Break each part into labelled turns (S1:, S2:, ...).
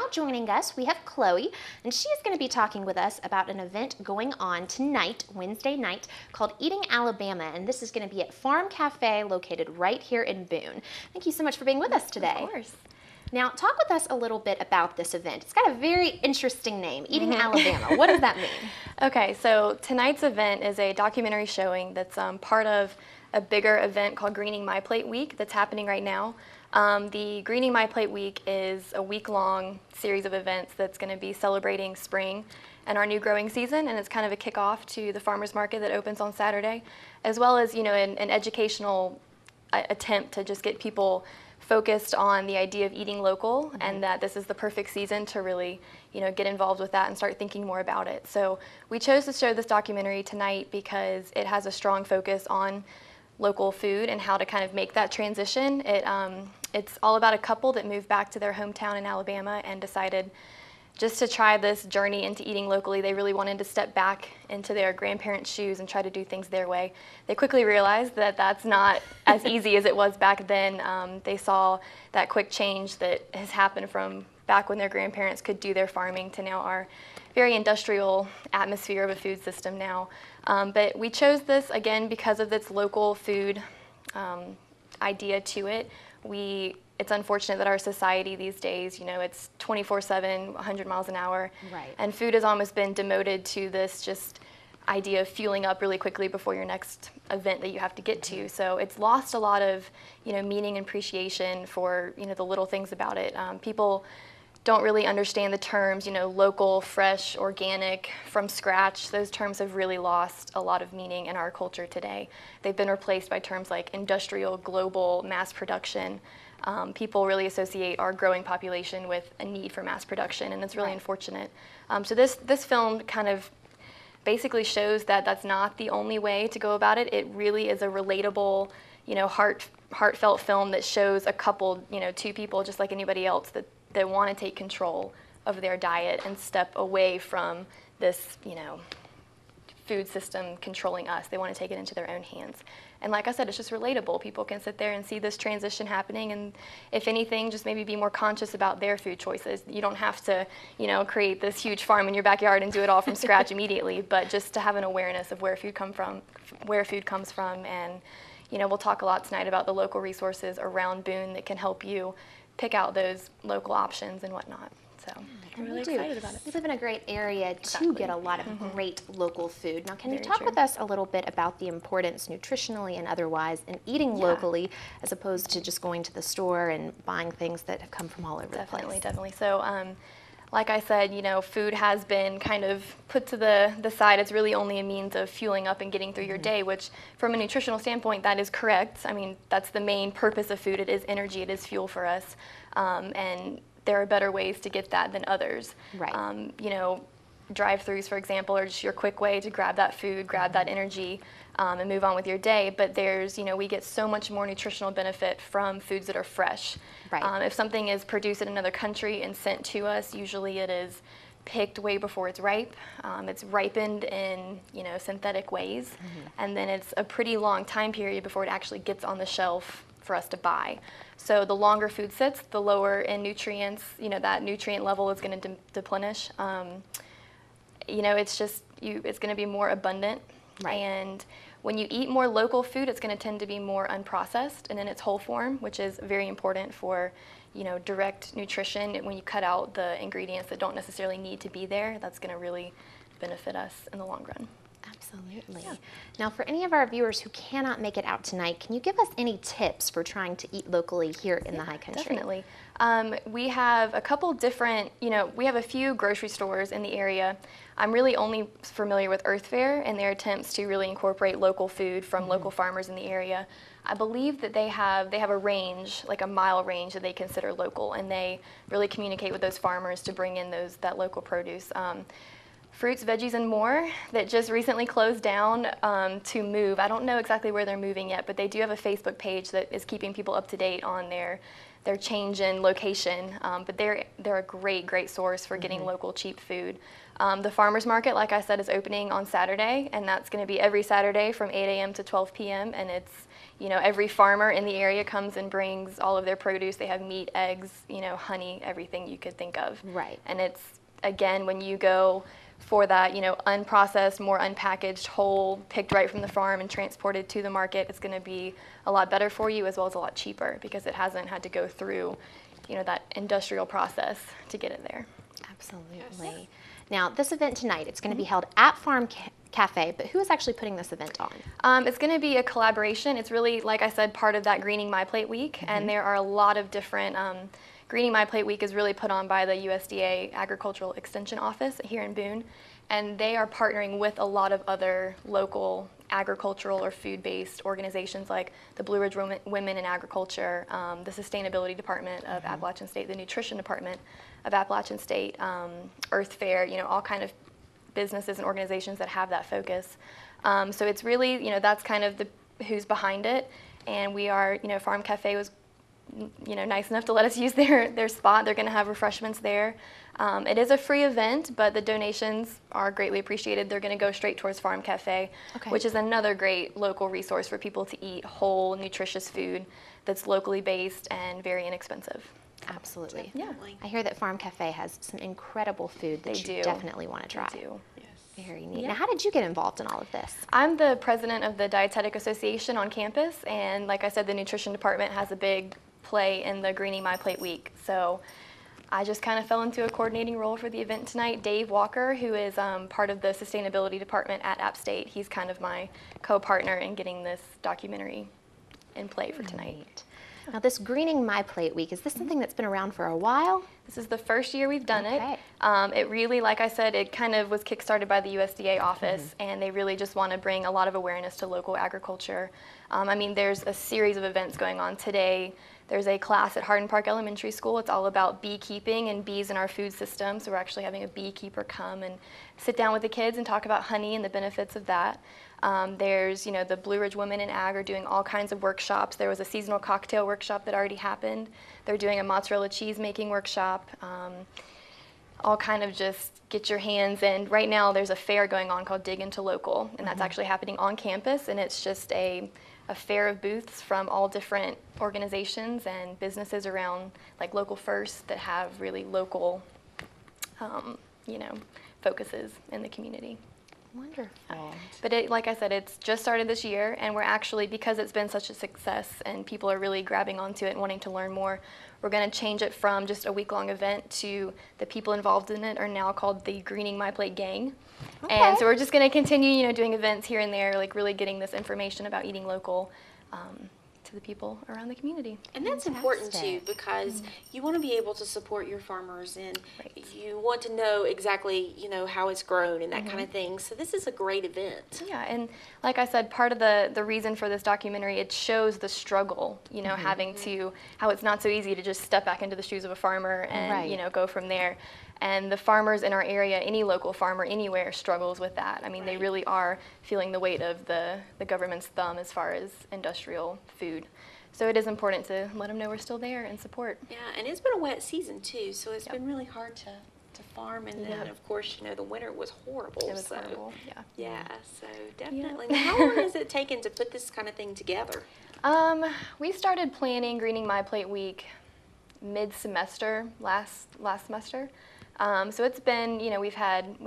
S1: now joining us, we have Chloe, and she is going to be talking with us about an event going on tonight, Wednesday night, called Eating Alabama, and this is going to be at Farm Cafe located right here in Boone. Thank you so much for being with us today.
S2: Of course.
S1: Now, talk with us a little bit about this event. It's got a very interesting name, Eating Alabama. What does that mean?
S2: Okay, so tonight's event is a documentary showing that's part of a bigger event called Greening My Plate Week that's happening right now. The Greening My Plate Week is a week-long series of events that's going to be celebrating spring and our new growing season, and it's kind of a kickoff to the farmers market that opens on Saturday, as well as, you know, an educational attempt to just get people focused on the idea of eating local, and that this is the perfect season to really, you know, get involved with that and start thinking more about it. So we chose to show this documentary tonight because it has a strong focus on local food and how to kind of make that transition. It's all about a couple that moved back to their hometown in Alabama and decided just to try this journey into eating locally. They really wanted to step back into their grandparents' shoes and try to do things their way. They quickly realized that that's not as easy as it was back then. They saw that quick change that has happened from back when their grandparents could do their farming to now our very industrial atmosphere of a food system now. But we chose this, again, because of its local food idea to it. It's unfortunate that our society these days, you know, it's 24/7, 100 miles an hour.
S1: Right.
S2: And food has almost been demoted to this just idea of fueling up really quickly before your next event that you have to get to. So it's lost a lot of, you know, meaning and appreciation for, you know, the little things about it. People don't really understand the terms, you know, local, fresh, organic, from scratch. Those terms have really lost a lot of meaning in our culture today. They've been replaced by terms like industrial, global, mass production. People really associate our growing population with a need for mass production, and it's really unfortunate. So this film kind of basically shows that that's not the only way to go about it. It really is a relatable, you know, heartfelt film that shows a couple, you know, two people just like anybody else that want to take control of their diet and step away from this, you know, food system controlling us. They want to take it into their own hands. And like I said, it's just relatable. People can sit there and see this transition happening, and if anything, just maybe be more conscious about their food choices. You don't have to, you know, create this huge farm in your backyard and do it all from scratch immediately, but just to have an awareness of where food comes from. And, you know, we'll talk a lot tonight about the local resources around Boone that can help you pick out those local options and whatnot. So I'm really excited about it.
S1: We live in a great area to get a lot of great local food. Now, can you talk
S2: true.
S1: with us a little bit about the importance nutritionally and otherwise in eating locally as opposed to just going to the store and buying things that have come from all over the place?
S2: Definitely. So, like I said, you know, food has been kind of put to the side. It's really only a means of fueling up and getting through your day, which from a nutritional standpoint, that is correct. I mean, that's the main purpose of food. It is energy, it is fuel for us. And there are better ways to get that than others.
S1: Right.
S2: You know, drive-throughs, for example, are just your quick way to grab that food, grab that energy, and move on with your day. But there's, you know, we get so much more nutritional benefit from foods that are fresh.
S1: Right.
S2: If something is produced in another country and sent to us, usually it is picked way before it's ripe. It's ripened in, you know, synthetic ways, and then it's a pretty long time period before it actually gets on the shelf for us to buy. So the longer food sits, the lower in nutrients, you know, that nutrient level is going to deplenish. You know, it's just, it's going to be more abundant.
S1: Right.
S2: And when you eat more local food, it's going to tend to be more unprocessed and in its whole form, which is very important for, you know, direct nutrition. When you cut out the ingredients that don't necessarily need to be there, that's going to really benefit us in the long run.
S1: Absolutely. Yeah. Now, for any of our viewers who cannot make it out tonight, can you give us any tips for trying to eat locally here in the High Country?
S2: Definitely. We have a couple different, you know, we have a few grocery stores in the area. I'm really only familiar with Earth Fare and their attempts to really incorporate local food from local farmers in the area. I believe that they have a range, like a mile range that they consider local, and they really communicate with those farmers to bring in that local produce. Fruits, Veggies, and More that just recently closed down to move. I don't know exactly where they're moving yet, but they do have a Facebook page that is keeping people up to date on their their change in location, but they're a great source for getting local cheap food. The farmers market, like I said, is opening on Saturday, and that's going to be every Saturday from 8 a.m. to 12 p.m. And it's, every farmer in the area comes and brings all of their produce. They have meat, eggs, honey, everything you could think of.
S1: Right.
S2: And it's, again, when you go for that, unprocessed, more unpackaged, whole, picked right from the farm and transported to the market, it's going to be a lot better for you as well as a lot cheaper because it hasn't had to go through, that industrial process to get it there.
S1: Absolutely. Yes. Now, this event tonight, it's going to be held at Farm Cafe, but who is actually putting this event on?
S2: It's going to be a collaboration. It's really, like I said, part of that Greening My Plate Week, and there are a lot of different Greening My Plate Week is really put on by the USDA Agricultural Extension Office here in Boone, and they are partnering with a lot of other local agricultural or food-based organizations like the Blue Ridge Women in Agriculture, the Sustainability Department of Appalachian State, the Nutrition Department of Appalachian State, Earth Fair, all kind of businesses and organizations that have that focus. So it's really, that's kind of who's behind it, and we are, Farm Cafe was nice enough to let us use their spot. They're going to have refreshments there. It is a free event, but the donations are greatly appreciated. They're going to go straight towards Farm Cafe, which is another great local resource for people to eat whole, nutritious food that's locally based and very inexpensive.
S1: Absolutely.
S3: Definitely.
S1: Yeah. I hear that Farm Cafe has some incredible food that you definitely want to try.
S2: They do.
S1: Very neat. Now, how did you get involved in all of this?
S2: I'm the president of the Dietetic Association on campus, and like I said, the nutrition department has a big play in the Greening My Plate Week. So I just kind of fell into a coordinating role for the event tonight. Dave Walker, who is part of the sustainability department at App State, he's kind of my co-partner in getting this documentary in play for tonight.
S1: Now, this Greening My Plate Week, is this something that's been around for a while?
S2: This is the first year we've done it. It really, like I said, it kind of was kickstarted by the USDA office, and they really just want to bring a lot of awareness to local agriculture. I mean, there's a series of events going on today. There's a class at Hardin Park Elementary School. It's all about beekeeping and bees in our food system. So we're actually having a beekeeper come and sit down with the kids and talk about honey and the benefits of that. There's, the Blue Ridge Women in Ag are doing all kinds of workshops. There was a seasonal cocktail workshop that already happened. They're doing a mozzarella cheese making workshop. All kind of just get your hands in. Right now there's a fair going on called Dig Into Local, and that's actually happening on campus, and it's just a fair of booths from all different organizations and businesses around, like Local First, that have really local, focuses in the community.
S1: Wonderful.
S2: But like I said, it's just started this year, and we're actually, because it's been such a success and people are really grabbing onto it and wanting to learn more, we're going to change it from just a week-long event to the people involved in it are now called the Greening My Plate Gang.
S1: Okay.
S2: And so we're just going to continue, doing events here and there, like really getting this information about eating local to the people around the community.
S3: And that's important too, because you want to be able to support your farmers, and you want to know exactly, how it's grown and that kind of thing. So this is a great event.
S2: Yeah, and like I said, part of the reason for this documentary, it shows the struggle, having to, how it's not so easy to just step back into the shoes of a farmer and, go from there. And the farmers in our area, any local farmer anywhere, struggles with that. I mean, they really are feeling the weight of the government's thumb as far as industrial food. So it is important to let them know we're still there and support.
S3: Yeah, and it's been a wet season too, so it's been really hard to farm. And then, of course, the winter was horrible.
S2: It was horrible,
S3: Yeah, so definitely. Now, how long has it taken to put this kind of thing together?
S2: We started planning Greening My Plate Week mid-semester, last semester. So it's been, we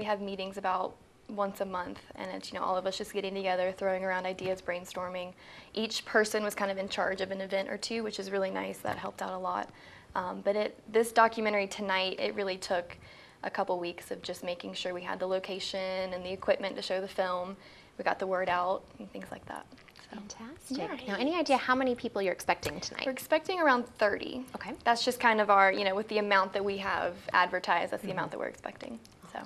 S2: have meetings about once a month, and it's, all of us just getting together, throwing around ideas, brainstorming. Each person was kind of in charge of an event or two, which is really nice. That helped out a lot. But this documentary tonight, it really took a couple weeks of just making sure we had the location and the equipment to show the film. We got the word out and things like that.
S1: Fantastic.
S3: Yeah.
S1: Now, any idea how many people you're expecting tonight?
S2: We're expecting around 30.
S1: Okay.
S2: That's just kind of our, with the amount that we have advertised, that's the amount that we're expecting. So,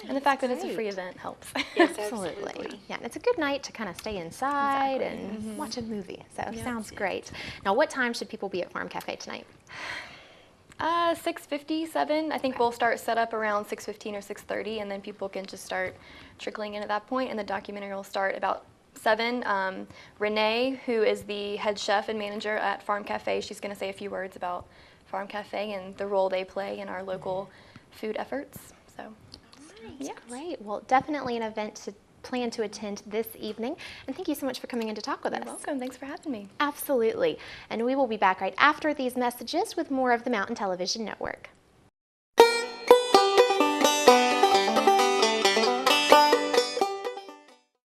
S2: and the fact that it's a free event helps.
S3: Yes,
S1: Absolutely. Yeah, and it's a good night to kind of stay inside and watch a movie. So sounds great. Now, what time should people be at Farm Cafe tonight?
S2: 6:57. I think we'll start set up around 6:15 or 6:30, and then people can just start trickling in at that point, and the documentary will start about 7. Renee, who is the head chef and manager at Farm Cafe, she's going to say a few words about Farm Cafe and the role they play in our local food efforts. So,
S1: yeah, great. Well, definitely an event to plan to attend this evening. And thank you so much for coming in to talk with us.
S2: You're welcome. Thanks for having me.
S1: Absolutely. And we will be back right after these messages with more of the Mountain Television Network.